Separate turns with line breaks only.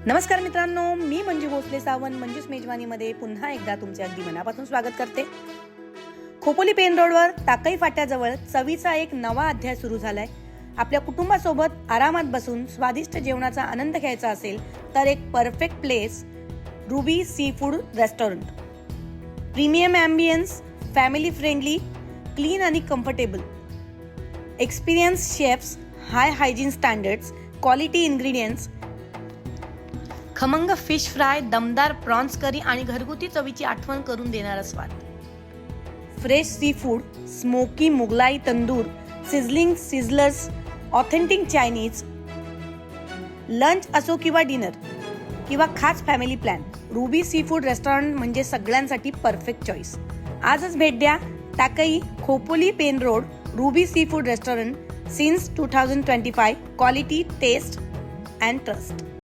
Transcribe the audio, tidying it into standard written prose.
नमस्कार मित्रांनो, मी मंजू भोसले सावंत मंजूस मेजवानीमध्ये पुन्हा एकदा तुमचे अगदी मनापासून स्वागत करते. खोपोली पेन रोडवर ताकई फाट्याजवळ चवीचा एक नवा अध्याय सुरू झालाय. आपल्या कुटुंबासोबत आरामात बसून स्वादिष्ट जेवणाचा आनंद घ्यायचा असेल तर एक perfect place Ruby seafood restaurant. Premium ambience, family friendly, clean आणि comfortable, experience chefs, high hygiene standards, quality ingredients, खमंग फिश फ्राय, दमदार प्रॉन्स करी आणि घरगुती चवीची आठवण करून देणारा स्वाद. Fresh seafood, smoky Mughlai tandoor, sizzling sizzlers, authentic Chinese. Lunch असो किंवा डिनर किंवा खास family plan, Ruby seafood restaurant म्हणजे सगळ्यांसाठी परफेक्ट चॉईस. आजच भेट द्या Takai, Khopoli Pen road, ruby seafood restaurant. Since 2025, quality, taste and trust.